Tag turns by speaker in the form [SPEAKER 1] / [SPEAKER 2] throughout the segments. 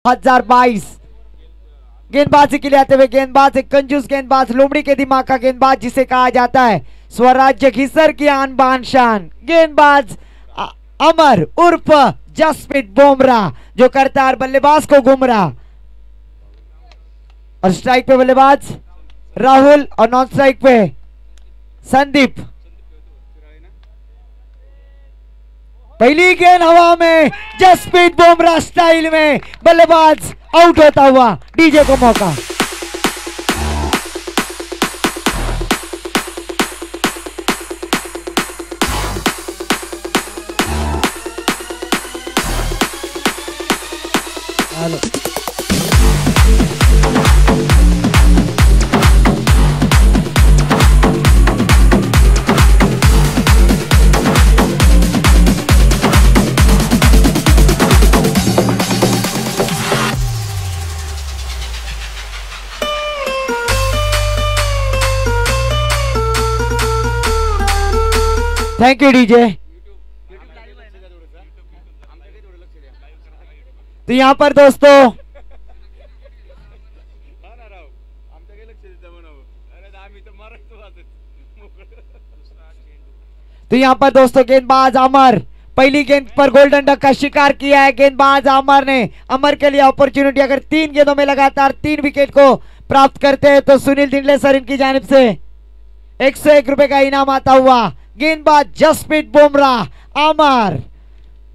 [SPEAKER 1] 2022 गेंदबाजी के लिए आते हुए गेंदबाज एक कंजूस गेंदबाज, लोमड़ी के दिमाग का गेंदबाज जिसे कहा जाता है स्वराज्य घिसर की आन बान शान, गेंदबाज अमर उर्फ जसप्रीत बुमराह जो करता है बल्लेबाज को गुमराह। और स्ट्राइक पे बल्लेबाज राहुल और नॉन स्ट्राइक पे संदीप। पहली गेंद हवा में, जसप्रीत बुमराह स्टाइल में बल्लेबाज आउट होता हुआ, डीजे को मौका। Thank you DJ. तो यहाँ पर दोस्तों गेंदबाज अमर पहली गेंद पर गोल्डन डक का शिकार किया है। गेंदबाज अमर ने अमर के लिए अपॉर्चुनिटी, अगर 3 गेंदों में लगातार 3 विकेट को प्राप्त करते हैं तो सुनील दिंडले सर इनकी जानिब से 101 रुपए का इनाम आता हुआ। गेंदबाज जसप्रीत बुमराह अमर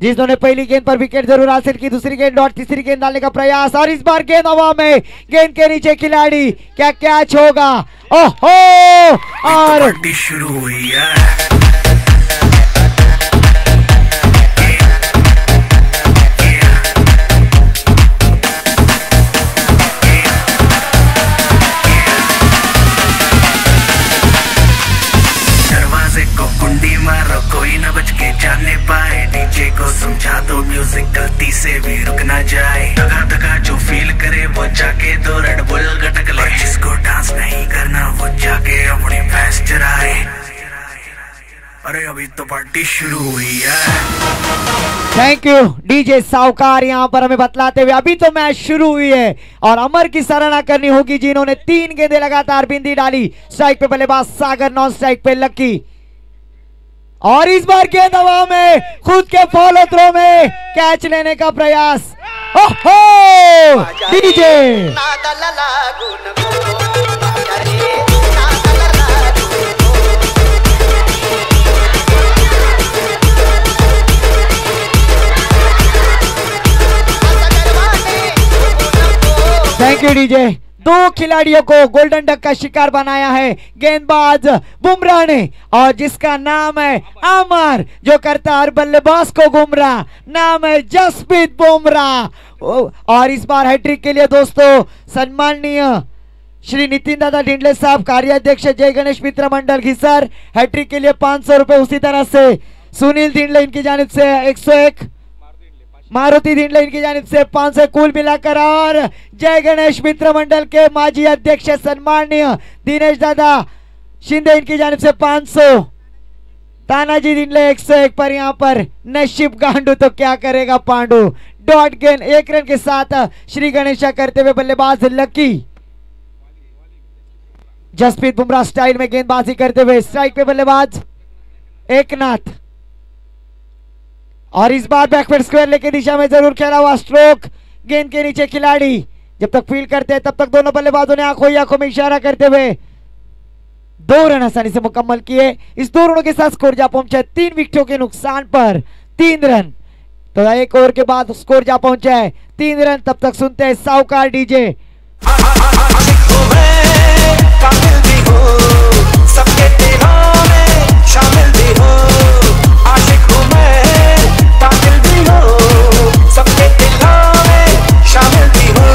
[SPEAKER 1] जिन्होंने पहली गेंद पर विकेट जरूर हासिल की, दूसरी गेंद और तीसरी गेंद डालने का प्रयास, और इस बार गेंद हवा में, गेंद के नीचे खिलाड़ी, क्या कैच होगा? ओहो, और
[SPEAKER 2] शुरू हुई है। कोई ना बच के जाने पाए, डीजे को समझा दो म्यूजिक गलती से भी रुक ना जाए। दगा दगा जो फील करे वो जाके दो रेड बुल गटक ले, जिसको डांस नहीं करना वो जाके अपनी भैंस चराए। अरे अभी तो पार्टी शुरू हुई है।
[SPEAKER 1] थैंक यू डीजे साहूकार यहाँ पर हमें बतलाते हुए अभी तो मैच शुरू हुई है और अमर की सराहना करनी होगी जिन्होंने 3 गेंदें लगातार बिंदी डाली। स्ट्राइक पे बल्लेबाज सागर, नॉन स्ट्राइक पे लक्की, और इस बार गेंद हवा में, खुद के फॉलो थ्रो में कैच लेने का प्रयास। ओहो, डीजे थैंक यू डीजे। 2 खिलाड़ियों को गोल्डन डक का शिकार बनाया है गेंदबाज बुमराह ने, और जिसका नाम है अमर जो करता है बल्लेबाज को गुमराह, नाम है जसप्रीत बुमराह। और इस बार हैट्रिक के लिए दोस्तों सन्माननीय श्री नितिन दादा ढिंडले साहब, कार्याध्यक्ष जय गणेश मित्र मंडल घिसर, हैट्रिक के लिए 500 रुपए। उसी तरह से सुनील ढिंडले इनकी जानिब से 101, मारुति ढिंडले इनकी जानिब से 500 कुल मिलाकर, और जय गणेश मित्र मंडल के माजी अध्यक्ष सन्माननीय दिनेश दादा शिंदे इनकी जानिब से 500, तानाजी ढिंडले 101 पर। यहाँ पर नशीब गांडू तो क्या करेगा पांडू। डॉट गेंद 1 रन के साथ श्री गणेशा करते हुए बल्लेबाज लकी, जसप्रीत बुमराह स्टाइल में गेंदबाजी करते हुए। स्ट्राइक पे बल्लेबाज एकनाथ, और इस बार बैकवर्ड स्क्वायर लेके दिशा में जरूर खेला हुआ स्ट्रोक, गेंद के नीचे खिलाड़ी। जब तक फील्ड करते हैं तब तक दोनों बल्लेबाजों ने आंखों में इशारा करते हुए 2 रन आसानी से मुकम्मल किए। इस 2 रनों के साथ स्कोर जा पहुंचा 3 विकेटों के नुकसान पर 3 रन। तो 1 ओवर के बाद स्कोर जा पहुंचा है 3 रन। तब तक सुनते हैं साहूकार डीजे। सबके दिलों में शामिल भी हो, आशिक हूं मैं, पागल भी हो, सबके दिलों में शामिल भी हो।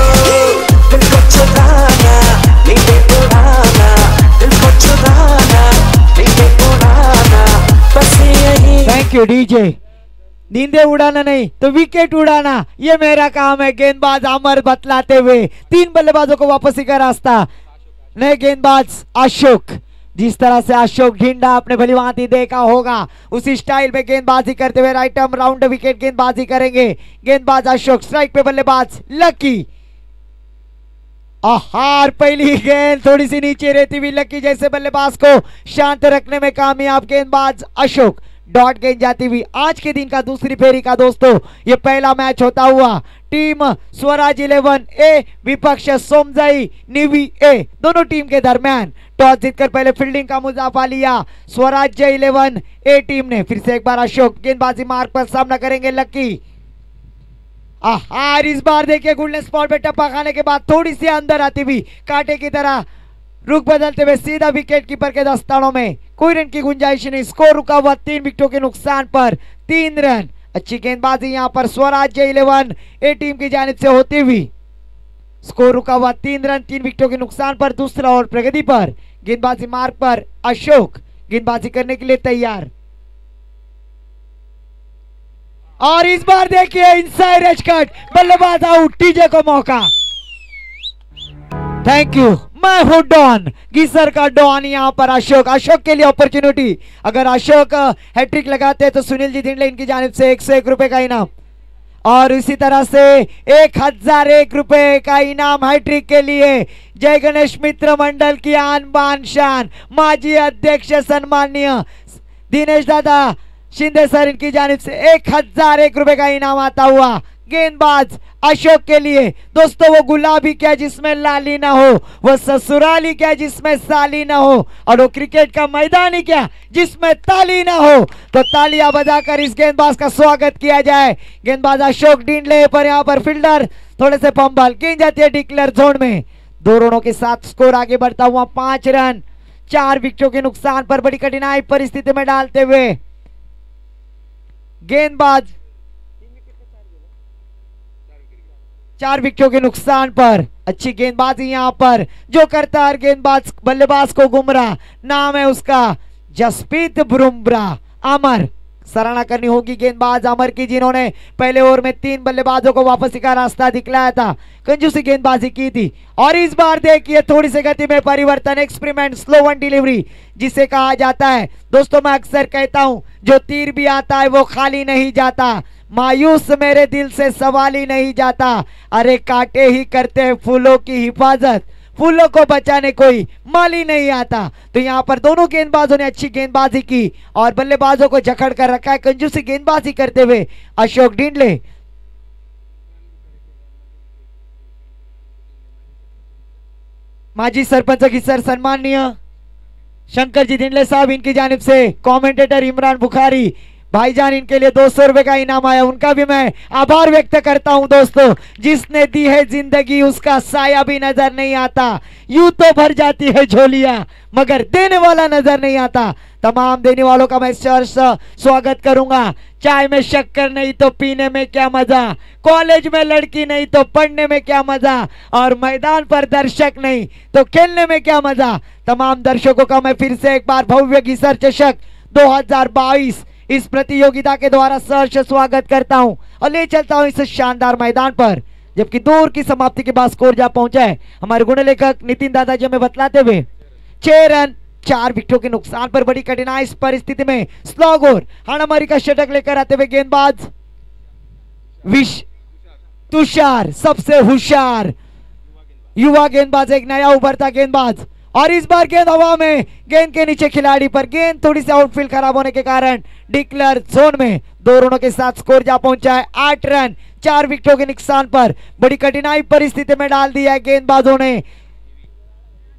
[SPEAKER 1] दिल को चुराना, नींदे उड़ाना, दिल को चुराना, नींदे उड़ाना, बस यही। Thank you DJ. नींदे उड़ाना नहीं तो विकेट उड़ाना, ये मेरा काम है। गेंदबाज अमर बतलाते हुए 3 बल्लेबाजों को वापसी का रास्ता। नए गेंदबाज अशोक जिस तरह से अशोक ढिंडा आपने भली भांति देखा होगा उसी स्टाइल में गेंदबाजी करते हुए राइट आर्म राउंड विकेट गेंदबाजी करेंगे। गेंदबाज अशोक, स्ट्राइक पे बल्लेबाज लकी। हार पहली गेंद थोड़ी सी नीचे रहती हुई लकी जैसे बल्लेबाज को शांत रखने में कामयाब गेंदबाज अशोक। डॉट गेंद जाती हुई आज के दिन का दूसरी फेरी का दोस्तों ये पहला मैच होता हुआ टीम स्वराज 11 ए विपक्ष सोमजाई निवी ए दोनों टीम के दरमियान टॉस जीतकर पहले फील्डिंग का मुजाफा लिया स्वराज 11 ए टीम ने। फिर से एक बार अशोक गेंदबाजी मार्ग पर सामना करेंगे लकी। हार इस बार देखिए गोल्डन स्पॉट पे टप्पा खाने के बाद थोड़ी सी अंदर आती हुई कांटे की तरह रुख बदलते हुए सीधा विकेट कीपर के दस्तानों में, कोई रन की गुंजाइश नहीं। स्कोर रुका हुआ 3 विकेटों के नुकसान पर 3 रन। अच्छी गेंदबाजी यहां पर स्वराज 11 ए टीम की जानिब से होती हुई। स्कोर रुका हुआ 3 रन 3 विकेटों के नुकसान पर। दूसरा ओवर प्रगति पर, गेंदबाजी मार्ग पर अशोक गेंदबाजी करने के लिए तैयार। और इस बार देखिए इनसाइड एज कट, बल्लेबाज आउट, टीजे को मौका। थैंक यू, मैं हूं डॉन, गीसर का डॉन यहां पर अशोक। अशोक के लिए अपॉर्चुनिटी, अगर अशोक हैट्रिक लगाते हैं तो सुनील जी धिंडले इनकी जानिब से 101 रुपए का इनाम। और इसी तरह से 1001 रुपए का इनाम हैट्रिक के लिए जय गणेश मित्र मंडल की आन बान शान माजी अध्यक्ष सन्माननीय दिनेश दादा शिंदे सर इनकी जानिब से 1001 रुपए का इनाम आता हुआ गेंदबाज अशोक के लिए। दोस्तों वो गुलाबी क्या जिसमें लाली ना हो, वो ससुराली क्या जिसमें साली ना हो, और वो क्रिकेट का मैदान ही क्या जिसमें ताली ना हो। तो तालियां बजाकर इस गेंदबाज का स्वागत किया जाए। गेंदबाज अशोक ढिंडले पर यहाँ पर फील्डर थोड़े से पंबल, गेंद जाती है डिक्लेयर जोन में। 2 रनों के साथ स्कोर आगे बढ़ता हुआ 5 रन 4 विकेटों के नुकसान पर बड़ी कठिनाई परिस्थिति में डालते हुए गेंदबाज 4 विकेटों के नुकसान पर। अच्छी गेंदबाजी यहां पर जो करता है गेंदबाज बल्लेबाज को गुमराह, नाम है उसका जसप्रीत बुमराह। अमर, सराहना करनी होगी गेंदबाज अमर की जिन्होंने पहले ओवर में 3 बल्लेबाजों को वापसी का रास्ता दिखलाया था, कंजूसी गेंदबाजी की थी। और इस बार देखिए थोड़ी सी गति में परिवर्तन, एक्सपेरिमेंट, स्लो वन डिलीवरी जिसे कहा जाता है। दोस्तों मैं अक्सर कहता हूं जो तीर भी आता है वो खाली नहीं जाता, मायूस मेरे दिल से सवाल ही नहीं जाता। अरे कांटे ही करते हैं फूलों की हिफाजत, फूलों को बचाने कोई माली नहीं आता। तो यहाँ पर दोनों गेंदबाजों ने अच्छी गेंदबाजी की और बल्लेबाजों को जकड़ कर रखा है कंजूसी गेंदबाजी करते हुए अशोक ढिंडले। माजी सरपंच की सर सम्माननीय शंकर जी ढिंडले साहब इनकी जानिब से कमेंटेटर इमरान बुखारी भाईजान इनके लिए 200 रुपए का इनाम आया, उनका भी मैं आभार व्यक्त करता हूं। दोस्तों जिसने दी है जिंदगी उसका साया भी नजर नहीं आता, यूं तो भर जाती है झोलियां मगर देने वाला नजर नहीं आता। तमाम देने वालों का मैं स्वागत करूंगा। चाय में शक्कर नहीं तो पीने में क्या मजा, कॉलेज में लड़की नहीं तो पढ़ने में क्या मजा, और मैदान पर दर्शक नहीं तो खेलने में क्या मजा। तमाम दर्शकों का मैं फिर से एक बार भव्य गीसर चषक 2022 इस प्रतियोगिता के द्वारा सहर्ष स्वागत करता हूं और ले चलता हूं इस शानदार मैदान पर। जबकि दौर की समाप्ति के बाद स्कोर जा पहुंचा है हमारे गुण लेखक नितिन दादा जी हमें बतलाते हुए 6 रन 4 विकेटों के नुकसान पर बड़ी कठिनाई इस परिस्थिति में स्लॉग और हाणामारी का शतक लेकर आते हुए गेंदबाज तुषार, सबसे होशियार युवा गेंदबाज, एक नया उभरता गेंदबाज। और इस बार गेंद हवा में, गेंद के नीचे खिलाड़ी पर, गेंद थोड़ी सी आउटफील्ड खराब होने के कारण डिक्लेयर जोन में। 2 रनों के साथ स्कोर जा पहुंचा है 8 रन 4 विकेटों के नुकसान पर। बड़ी कठिनाई परिस्थिति में डाल दिया है गेंदबाजों ने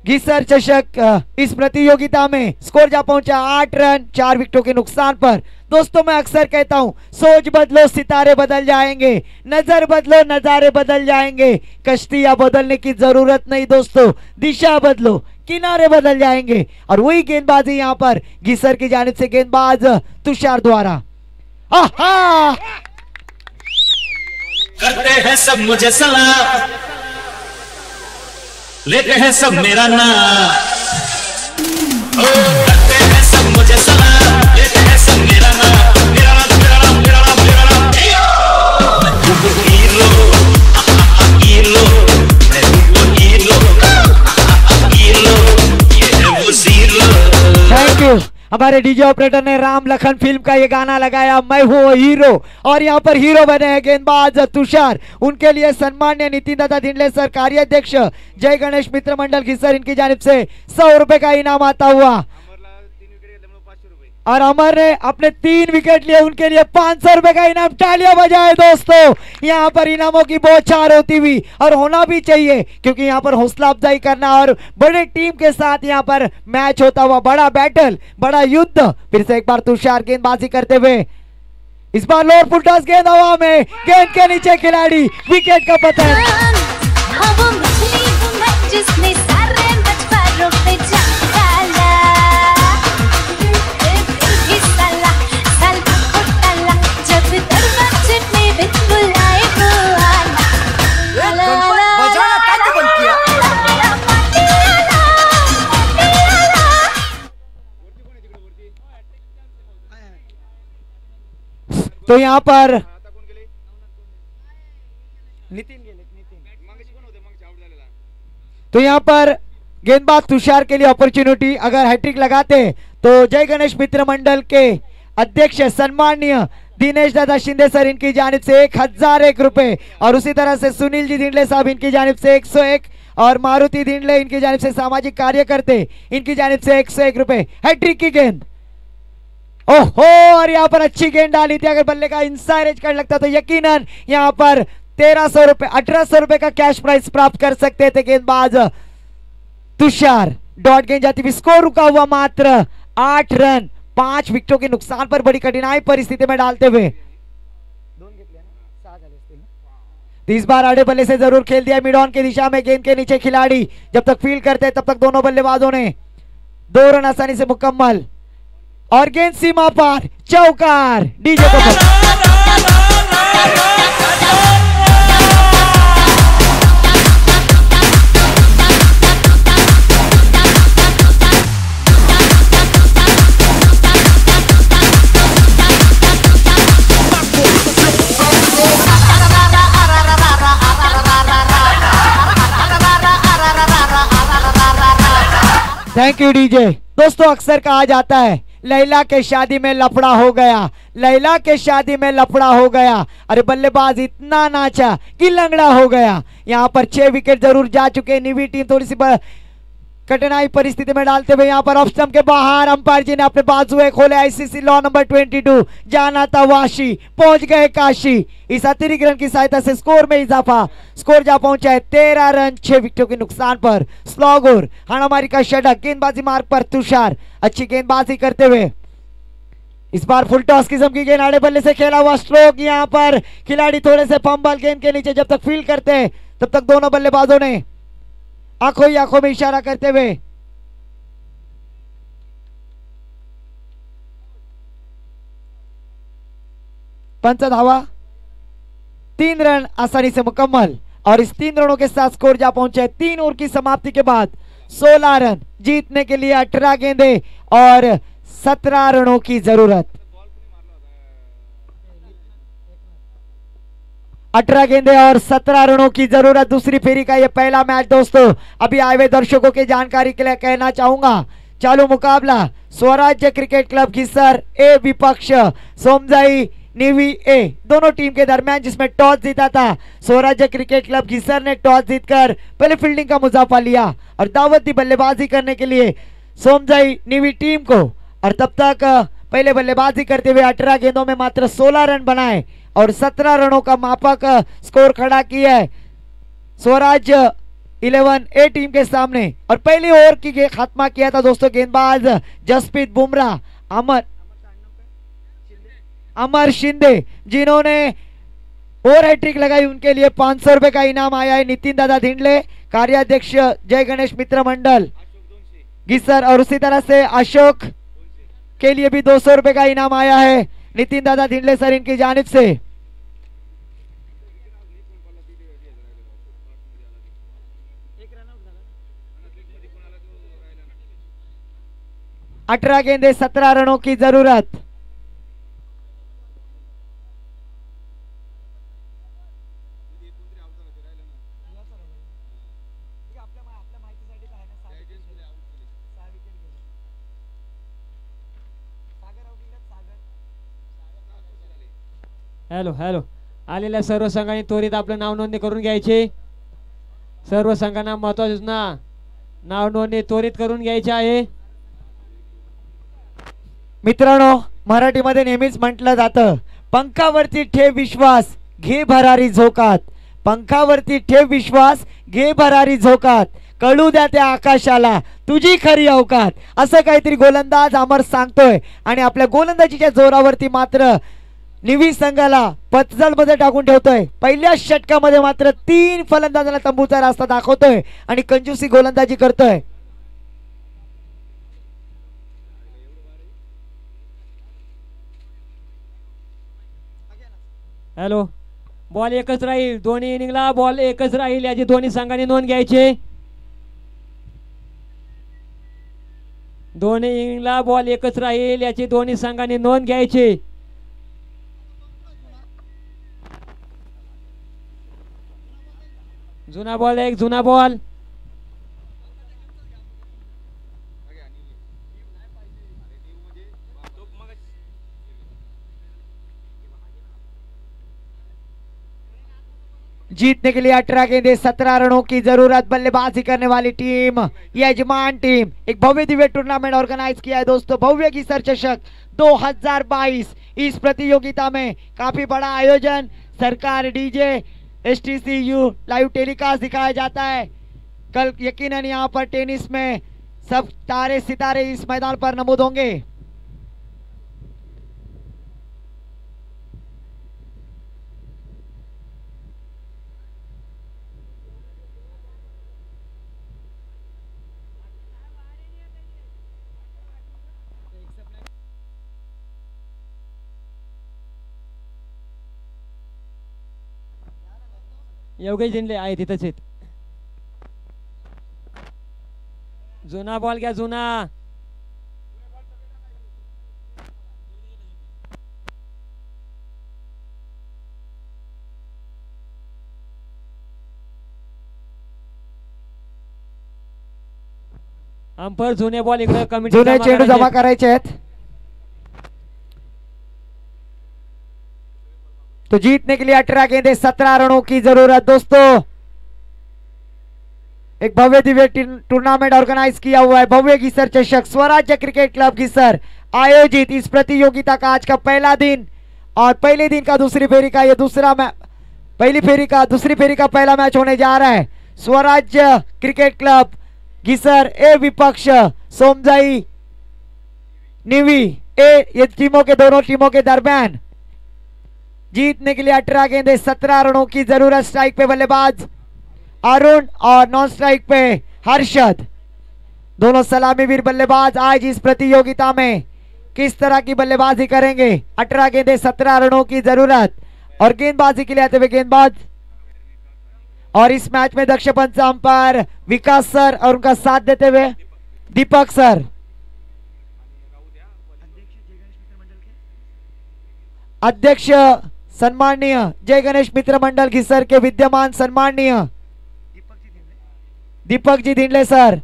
[SPEAKER 1] गीसर चषक इस प्रतियोगिता में। स्कोर जा पहुंचा 8 रन 4 विकेटों के नुकसान पर। दोस्तों मैं अक्सर कहता हूं सोच बदलो सितारे बदल जाएंगे, नजर बदलो नजारे बदल जाएंगे। कश्तियां बदलने की जरूरत नहीं दोस्तों, दिशा बदलो किनारे बदल जाएंगे। और वही गेंदबाजी यहां पर गीसर की जानिब से गेंदबाज तुषार द्वारा। आहा
[SPEAKER 3] करते हैं सब मुझे सलाम, लेते हैं सब मेरा नाम। करते हैं सब मुझे सलाम, लेते हैं सब मेरा नाम, मेरा नाम मेरा नाम मेरा नाम मेरा नाम। हीरो हीरो मैं हूँ वो हीरो हीरो, ये है वो जीरो।
[SPEAKER 1] हमारे डीजे ऑपरेटर ने राम लखन फिल्म का ये गाना लगाया, मैं हूँ वो हीरो, और यहाँ पर हीरो बने हैं गेंदबाज तुषार। उनके लिए सम्मान्य नितिन दादा धिंडले सर, कार्याध्यक्ष जय गणेश मित्र मंडल घिसर, इनकी जानिब से 100 रुपए का इनाम आता हुआ। और अमर ने अपने 3 विकेट लिए, उनके लिए 500 रुपए का इनाम। तालियां बजाए दोस्तों, यहाँ पर इनामों की बौछार होती हुई, और होना भी चाहिए क्योंकि यहाँ पर हौसला अफजाई करना और बड़े टीम के साथ यहाँ पर मैच होता हुआ, बड़ा बैटल, बड़ा युद्ध। फिर से एक बार तुषार गेंदबाजी करते हुए, इस बार लोअर फुल टॉस, गेंद हवा में, गेंद के नीचे खिलाड़ी, विकेट का पतन। तो यहाँ पर गेंदबाज तुषार के लिए अपॉर्चुनिटी, अगर हैट्रिक लगाते तो जय गणेश मित्र मंडल के अध्यक्ष सम्माननीय दिनेश दादा शिंदे सर, इनकी जानिब से 1001 रुपए, और उसी तरह से सुनील जी धिंडले साहब, इनकी जानिब से 101, और मारुति धिंडले, इनकी जानिब से सामाजिक कार्यकर्ते, इनकी जानिब से 101 रुपए। हैट्रिक की गेंद, ओहो, और यहाँ पर अच्छी गेंद डाली थी। अगर बल्ले का इनसाइड एज कर लगता तो यकीनन यहाँ पर 1300 रुपए, 1800 रुपए का कैश प्राइज प्राप्त कर सकते थे गेंदबाज तुषार। डॉट गेंद जाती हुई, स्कोर रुका हुआ मात्र 8 रन, 5 विकेटों के नुकसान पर बड़ी कठिनाई परिस्थिति में डालते हुए। तो इस बार आड़े बल्ले से जरूर खेल दिया मिड ऑन की दिशा में, गेंद के नीचे खिलाड़ी जब तक फील्ड करते तब तक दोनों बल्लेबाजों ने 2 रन आसानी से मुकम्मल, और गेंद सीमा पार, चौकार। डीजे को थैंक यू डीजे। दोस्तों, अक्सर कहा जाता है लैला के शादी में लफड़ा हो गया, लैला के शादी में लफड़ा हो गया। अरे बल्लेबाज इतना नाचा कि लंगड़ा हो गया। यहाँ पर 6 विकेट जरूर जा चुके। नीवी टीम थोड़ी सी कठिनाई परिस्थिति में डालते हुए यहाँ पर ऑफ स्टंप के बाहर अंपायर जी ने अपने बाजुए खोले। आईसीसी लॉ नंबर 22, जाना था वाशी, पहुंच गए काशी। इस अतिरिक्त रन की सहायता से स्कोर में इजाफा, स्कोर जा पहुंचा है 13 रन 6 विकेटों के नुकसान पर। स्लॉगर हाणामारी का षटक, गेंदबाजी मार्ग पर तुषार अच्छी गेंदबाजी करते हुए। इस बार फुल टॉस किस्म की गेंद आड़े बल्ले से खेला हुआ स्ट्रोक। यहाँ पर खिलाड़ी थोड़े से फंबल, गेंद के नीचे जब तक फील्ड करते तब तक दोनों बल्लेबाजों ने आंखों ही आंखों में इशारा करते हुए पंच धावा, 3 रन आसानी से मुकम्मल। और इस 3 रनों के साथ स्कोर जा पहुंचे 3 ओवर की समाप्ति के बाद 16 रन जीतने के लिए 18 गेंदे और 17 रनों की जरूरत। 18 गेंदे और 17 रनों की जरूरत। दूसरी फेरी का यह पहला मैच दोस्तों। अभी आए हुए दर्शकों की जानकारी के लिए कहना चाहूंगा, चालू मुकाबला स्वराज्य क्रिकेट क्लब घिसर ए विपक्ष सोमजाई नेवी ए दोनों टीम के दरमियान, जिसमें टॉस जीता था स्वराज्य क्रिकेट क्लब घिसर ने। टॉस जीतकर पहले फील्डिंग का मुजाफा लिया और दावत दी बल्लेबाजी करने के लिए सोमजाई नेवी टीम को। और तब तक पहले बल्लेबाजी करते हुए 18 गेंदों में मात्र 16 रन बनाए और 17 रनों का मापक स्कोर खड़ा किया है स्वराज्य 11 ए टीम के सामने। और पहली ओवर की खात्मा किया था दोस्तों गेंदबाज जसप्रीत बुमराह, अमर शिंदे, जिन्होंने ओवर हैट्रिक लगाई। उनके लिए 500 रुपए का इनाम आया है। नितिन दादा धिंडले, कार्याध्यक्ष जय गणेश मित्र मंडल घिसर, और उसी तरह से अशोक के लिए भी 200 रुपए का इनाम आया है नितिन दादा धिंडले सर इनकी जानिब से। अठारह गेंदे 17 रनों की जरूरत।
[SPEAKER 4] हॅलो हॅलो आलेल्या सर्व संघांनी त्वरित आपलं नाव नोंदणी करून घ्यायची. सर्व संघांना महत्वाची सूचना, नाव नोंदणी त्वरित करून घ्यायची आहे.
[SPEAKER 1] मित्रांनो, मराठीमध्ये नेहमीच म्हटलं जातं, पंखावरती ठेव विश्वास घे भरारी झोकात. पंखावरती ठेव विश्वास घे भरारी झोकात. कळू द्या त्या आकाशाला तुझी खरी अवकात. असं काहीतरी गोलंदाज अमर सांगतोय आणि आपल्या गोलंदाजीच्या जोरावरती मात्र निवी संघाला पतजल मध्ये टाकून ठेवतोय. पहिल्या षटकामध्ये मात्र 3 फलंदाजांना तंबूचा रास्ता दाखवतोय आणि कंजूसी गोलंदाजी करतोय.
[SPEAKER 4] हॅलो, बॉल एकच राहील. दोन्ही इनिंगला बॉल एकच राहील याची दोन्ही संघांनी नोंद घ्यायची. दोन्ही इनिंगला बॉल एकच राहील याची दोन्ही संघांनी नोंद घ्यायची. जुना बॉल एक जुना बॉल.
[SPEAKER 1] जीतने के लिए 18 गेंदे 17 रनों की जरूरत. बल्लेबाजी करने वाली टीम यजमान टीम. एक भव्य दिव्य टूर्नामेंट ऑर्गेनाइज किया है दोस्तों, भव्य गिसर चषक 2022. इस प्रतियोगिता में काफी बड़ा आयोजन, सरकार डीजे STCU लाइव टेलीकास्ट दिखाया जाता है. कल यकीनन यहाँ पर टेनिस में सब तारे सितारे इस मैदान पर नमूद होंगे.
[SPEAKER 4] योगेश जिंदले आहे तिथंच आहेत. जुना बॉल घ्या जुना. अंपर जुने बॉल इकडे कमिटी
[SPEAKER 1] जुने चेंडू जमा करायचे आहेत. तो जीतने के लिए 18 गेंदे 17 रनों की जरूरत. दोस्तों, एक भव्य दिव्य टूर्नामेंट ऑर्गेनाइज किया हुआ है, भव्य गिसर चषक स्वराज्य क्रिकेट क्लब गिसर आयोजित. इस प्रतियोगिता का आज का पहला दिन और पहले दिन का दूसरी फेरी का ये दूसरा मैच, पहली फेरी का दूसरी फेरी का पहला मैच होने जा रहा है. स्वराज्य क्रिकेट क्लब गिसर ए विपक्ष सोमजाई निवी ए, ये टीमों के दोनों टीमों के दरमियान. जीतने के लिए 18 गेंदे 17 रनों की जरूरत. स्ट्राइक पे बल्लेबाज अरुण और नॉन स्ट्राइक पे हर्षद, दोनों सलामी वीर बल्लेबाज आज इस प्रतियोगिता में किस तरह की बल्लेबाजी करेंगे. 18 गेंदे 17 रनों की जरूरत और गेंदबाजी के लिए आते हुए गेंदबाज. और इस मैच में दक्ष पंच अंपायर विकास सर और उनका साथ देते हुए दीपक सर. अध्यक्ष सम्माननीय जय गणेश मित्र मंडल घिसर के विद्यमान सम्माननीय दीपक जी धिंडले सर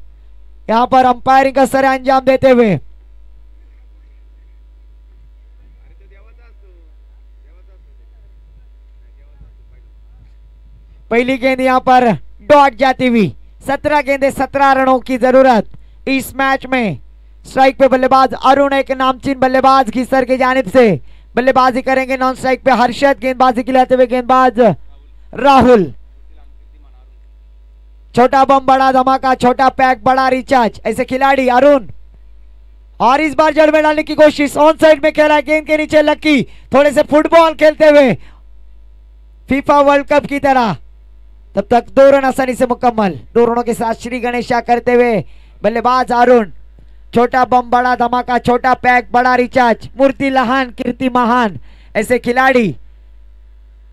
[SPEAKER 1] यहां पर अंपायरिंग का सर अंजाम देते हुए. पहली गेंद यहां पर डॉट जाती हुई. 17 गेंदे 17 रनों की जरूरत इस मैच में. स्ट्राइक पे बल्लेबाज अरुण, एक नामचीन बल्लेबाज घिसर की जानिब से बल्लेबाजी करेंगे. नॉन स्ट्राइक पे हर्षद, गेंदबाजी खिलाते हुए गेंदबाज राहुल. छोटा बम बड़ा धमाका, छोटा पैक बड़ा रिचार्ज, ऐसे खिलाड़ी अरुण. और इस बार जड़ में डालने की कोशिश, ऑन साइड में खेला, गेंद के नीचे लकी, थोड़े से फुटबॉल खेलते हुए फीफा वर्ल्ड कप की तरह. तब तक 2 रन आसानी से मुकम्मल. 2 रनों के साथ श्री गणेशा करते हुए बल्लेबाज अरुण. छोटा बम बड़ा धमाका, छोटा पैक बड़ा रिचार्ज, मूर्ति लहान कीर्ति महान, ऐसे खिलाड़ी.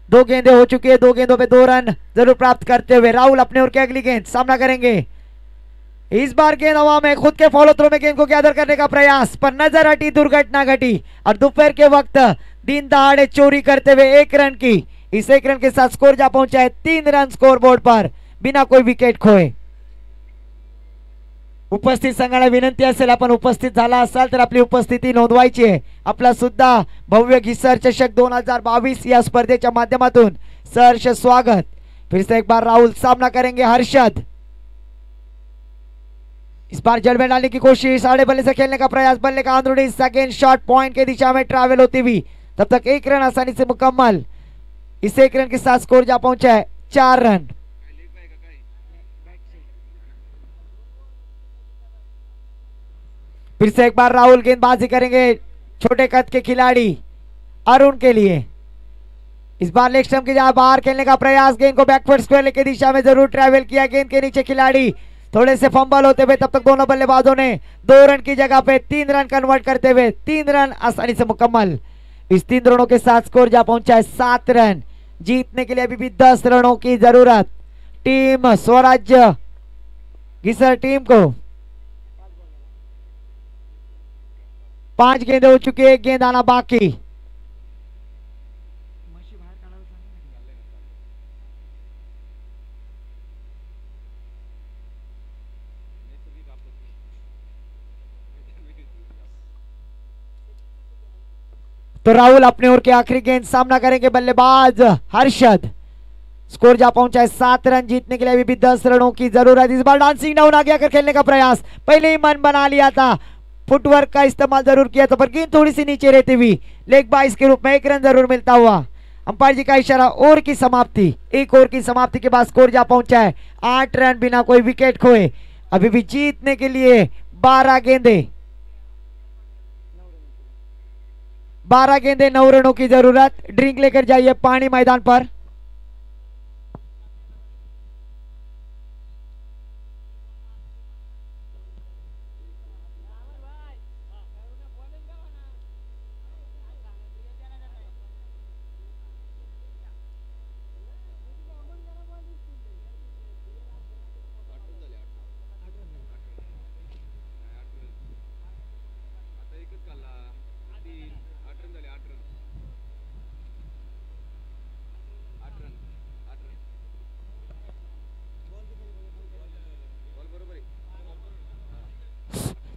[SPEAKER 1] 2 गेंदें हो चुकी है, 2 गेंदों पे 2 रन जरूर प्राप्त करते हुए राहुल अपने ओर की अगली गेंद सामना करेंगे. इस बार गेंद हवा में, खुद के फॉलो थ्रो में गेंद को गैदर करने का प्रयास, पर नजर हटी, दुर्घटना घटी और दोपहर के वक्त दिन दहाड़े चोरी करते हुए 1 रन की. इस 1 रन के साथ स्कोर जा पहुंचा है 3 रन स्कोर बोर्ड पर बिना कोई विकेट खोए. उपस्थित संघाला विनंती असेल, आपण उपस्थित झाला असाल तर आपली उपस्थिती नोंदवायची आहे. आपला सुद्धा भव्य घिसर चषक 2022 या स्पर्धेच्या माध्यमातून सहर्ष स्वागत. फिर से एक बार राहुल सामना करेंगे हर्षद. इस बार जड़ में डालने की कोशिश, आड़े बल्ले से खेलने का प्रयास, बल्ले का अंदरूनी सेकेंड शॉट पॉइंट की दिशा में ट्रैवल होती हुई, तब तक 1 रन आसानी से मुकम्मल. इस 1 रन के साथ स्कोर जा पहुंचा है 4 रन. फिर से एक बार राहुल गेंदबाजी करेंगे छोटे कद के खिलाड़ी अरुण के लिए. इस बार लेग स्टंप की जगह बाहर खेलने का प्रयास, गेंद को बैकवर्ड स्क्वायर की दिशा में जरूर ट्रैवल किया. गेंद के नीचे खिलाड़ी थोड़े से फंबल होते हुए, तब तक दोनों बल्लेबाजों ने 2 रन की जगह पे 3 रन कन्वर्ट करते हुए 3 रन आसानी से मुकम्मल. इस 3 रनों के साथ स्कोर जा पहुंचा है 7 रन. जीतने के लिए अभी भी 10 रनों की जरूरत टीम स्वराज्य घिसर टीम को. 5 गेंदें हो चुकी है, 1 गेंद आना बाकी. तो राहुल अपने ओर के आखिरी गेंद सामना करेंगे बल्लेबाज हर्षद. स्कोर जा पहुंचा है 7 रन. जीतने के लिए अभी भी 10 रनों की जरूरत. इस बार डांसिंग डाउन आगे आकर खेलने का प्रयास, पहले ही मन बना लिया था, फुटवर्क का इस्तेमाल जरूर किया था, पर गेंद थोड़ी सी नीचे रहती हुई लेग बाइस के रूप में 1 रन जरूर मिलता हुआ. अंपायर जी का इशारा, ओवर की समाप्ति. 1 ओवर की समाप्ति के बाद स्कोर जा पहुंचा है 8 रन बिना कोई विकेट खोए. अभी भी जीतने के लिए 12 गेंदें 9 रनों की जरूरत. ड्रिंक लेकर जाइए पानी मैदान पर.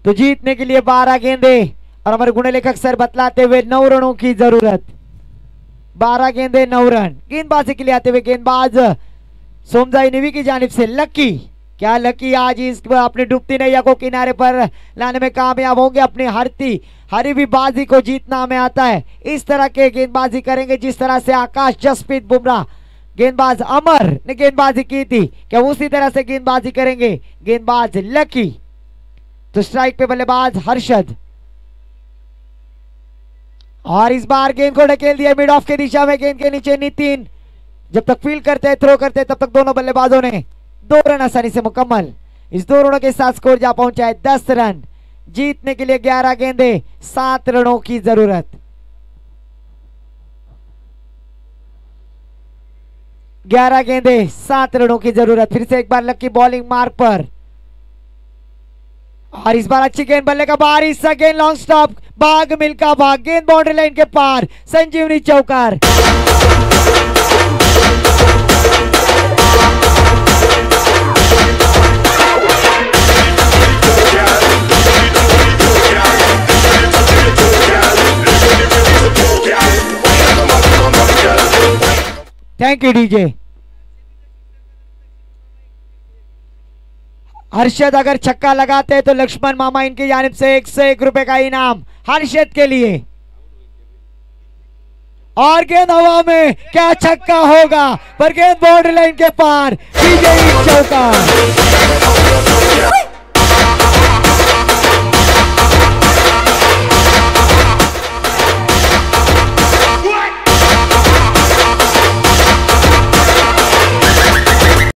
[SPEAKER 1] तो जीतने के लिए 12 गेंदें और हमारे गुण लेखक सर बतलाते हुए 9 रनों की जरूरत. 12 गेंदें 9 रन. गेंदबाजी के लिए आते हुए गेंदबाज सोमजाई नेवी की जानिब से लकी. क्या लकी आज इस अपनी डूबती नैया को किनारे पर लाने में कामयाब होंगे. अपनी हरी भी बाजी को जीतना हमें आता है. इस तरह के गेंदबाजी करेंगे जिस तरह से आकाश जसप्रीत बुमराह गेंदबाज अमर ने गेंदबाजी की थी, क्या उसी तरह से गेंदबाजी करेंगे गेंदबाज लकी. तो स्ट्राइक पे बल्लेबाज हर्षद और इस बार गेंद को ढकेल दिया मिड ऑफ के दिशा में. गेंद के नीचे नितिन जब तक फील्ड करते हैं, थ्रो करते हैं, तब तक दोनों बल्लेबाजों ने 2 रन आसानी से मुकम्मल. इस 2 रनों के साथ स्कोर जा पहुंचा है 10 रन. जीतने के लिए 11 गेंदें 7 रनों की जरूरत. 11 गेंदें 7 रनों की जरूरत. फिर से एक बार लकी बॉलिंग मार्क पर और इस बार अच्छी गेंद बल्ले का बाहर हिस्सा. गेंद लॉन्ग स्टॉप, भाग मिल्का भाग, गेंद बाउंड्री लाइन के पार, संजीवनी चौकार. Thank you DJ. हर्षद अगर छक्का लगाते हैं तो लक्ष्मण मामा इनकी जानिब से 101 रुपए का इनाम हर्षद के लिए. और गेंद हवा में, क्या छक्का होगा, पर गेंद बाउंड्री लाइन के पार, विजयी चौका.